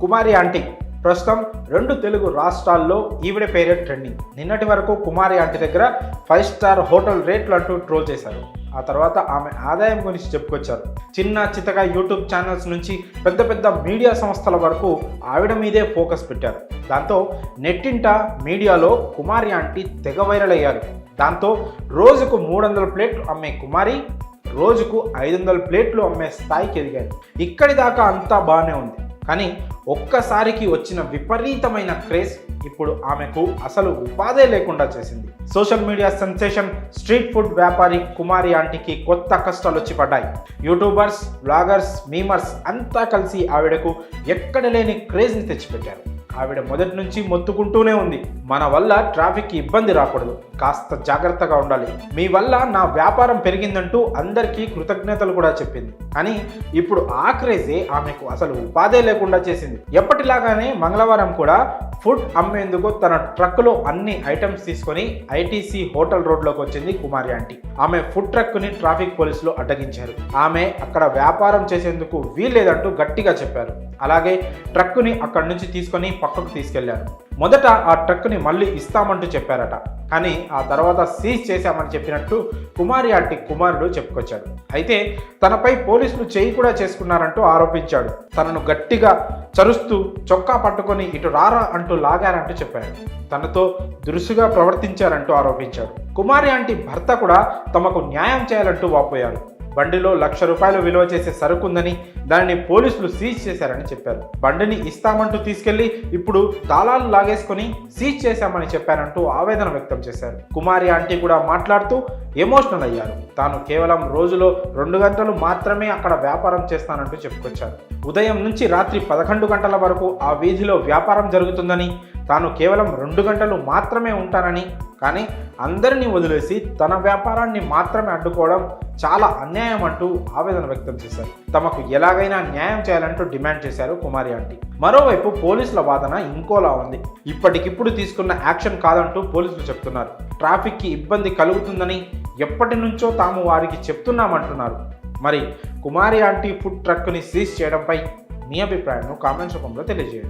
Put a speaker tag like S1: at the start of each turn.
S1: కుమారి aunty ప్రస్తుతం 2 తెలుగు రాష్ట్రాల్లో ఈవిడ పేరే ట్రెండింగ్. నిన్నటి వరకు కుమారి ఆంటీ దగ్గర 5 స్టార్ హోటల్ రేట్లు అంటూ ట్రోల్ చేశారు. ఆ తర్వాత ఆమె ఆదాయం గురించి చెప్పుకొచ్చారు. చిన్న చితక యూట్యూబ్ ఛానల్స్ నుంచి పెద్ద పెద్ద మీడియా సంస్థల వరకు ఆవిడ మీదే ఫోకస్ పెట్టారు. దాంతో నెట్టింట మీడియాలో కుమారి ఆంటీ తెగ వైరల్ అయ్యారు. దాంతో రోజుకు 300 ప్లేట్లు అమ్మే కుమారి రోజుకు 500 ప్లేట్లు అమ్మే స్థాయికి ఎదిగారు. ఇక్కడి దాకా అంతా బాగానే ఉంది. కానీ ఒక్కసారికి వచ్చిన విపరీతమైన క్రేజ్ ఇప్పుడు ఆమెకు అసలు ఉపాధే లేకుండా చేసింది. Social media sensation street food వ్యాపారి కుమారి ఆంటీకి కొత్త కష్టాలు వచ్చి పడ్డాయి. యూట్యూబర్స్, బ్లాగర్స్, మీమర్స్ అంతా కలిసి ఆవిడకు ఎక్కడ లేని క్రేజ్ని తెచ్చిపెట్టారు. ఆవిడ మొదటి నుంచి మొత్తుకుంటూనే ఉంది, మన వల్ల ట్రాఫిక్కి ఇబ్బంది రాకూడదు, కాస్త జాగ్రత్తగా ఉండాలి, మీ వల్ల నా వ్యాపారం పెరిగిందంటూ అందరికీ కృతజ్ఞతలు కూడా చెప్పింది. కానీ ఇప్పుడు ఆ క్రేజే ఆమెకు అసలు ఉపాధే లేకుండా చేసింది. ఎప్పటిలాగానే మంగళవారం కూడా ఫుడ్ అమ్మేందుకు తన ట్రక్కులో అన్ని ఐటమ్స్ తీసుకొని ఐటీసీ హోటల్ రోడ్లోకి వచ్చింది కుమారి ఆంటీ. ఆమె ఫుడ్ ట్రక్కుని ట్రాఫిక్ పోలీసులు అడ్డగించారు. ఆమె అక్కడ వ్యాపారం చేసేందుకు వీల్లేదంటూ గట్టిగా చెప్పారు. అలాగే ట్రక్కుని అక్కడి నుంచి తీసుకొని పక్కకు తీసుకెళ్లారు. మొదట ఆ ట్రక్కుని మళ్ళీ ఇస్తామంటూ చెప్పారట. కానీ ఆ తర్వాత సీజ్ చేశామని చెప్పినట్టు కుమారి ఆంటీ కుమారుడు చెప్పుకొచ్చాడు. అయితే తనపై పోలీసులు చేయి కూడా చేసుకున్నారంటూ ఆరోపించాడు. తనను గట్టిగా చరుస్తూ చొక్కా పట్టుకొని ఇటు రారా అంటూ లాగారంటూ చెప్పాడు. తనతో దురుసుగా ప్రవర్తించారంటూ ఆరోపించాడు. కుమారి ఆంటీ భర్త కూడా తమకు న్యాయం చేయాలంటూ వాపోయారు. బండిలో ₹1,00,000 విలువ చేసే సరుకుందని దానిని పోలీసులు సీజ్ చేశారని చెప్పారు. బండిని ఇస్తామంటూ తీసుకెళ్లి ఇప్పుడు తాళాలు లాగేసుకొని సీజ్ చేశామని చెప్పారంటూ ఆవేదన వ్యక్తం చేశారు. కుమారి ఆంటీ కూడా మాట్లాడుతూ ఎమోషనల్ అయ్యారు. తాను కేవలం రోజులో 2 గంటలు మాత్రమే అక్కడ వ్యాపారం చేస్తానంటూ చెప్పుకొచ్చారు. ఉదయం నుంచి రాత్రి 11 గంటల వరకు ఆ వీధిలో వ్యాపారం జరుగుతుందని, తాను కేవలం 2 గంటలు మాత్రమే ఉంటానని, కానీ అందరినీ వదిలేసి తన వ్యాపారాన్ని మాత్రమే అడ్డుకోవడం చాలా అన్యాయం అంటూ ఆవేదన వ్యక్తం చేశారు. తమకు ఎలాగైనా న్యాయం చేయాలంటూ డిమాండ్ చేశారు కుమారి ఆంటీ. మరోవైపు పోలీసుల వాదన ఇంకోలా ఉంది. ఇప్పటికిప్పుడు తీసుకున్న యాక్షన్ కాదంటూ పోలీసులు చెప్తున్నారు. ట్రాఫిక్కి ఇబ్బంది కలుగుతుందని ఎప్పటి నుంచో తాము వారికి చెప్తున్నామంటున్నారు. మరి కుమారి ఆంటీ ఫుడ్ ట్రక్ని సీజ్ చేయడంపై మీ అభిప్రాయాన్ని కామెంట్స్ రూపంలో తెలియజేయండి.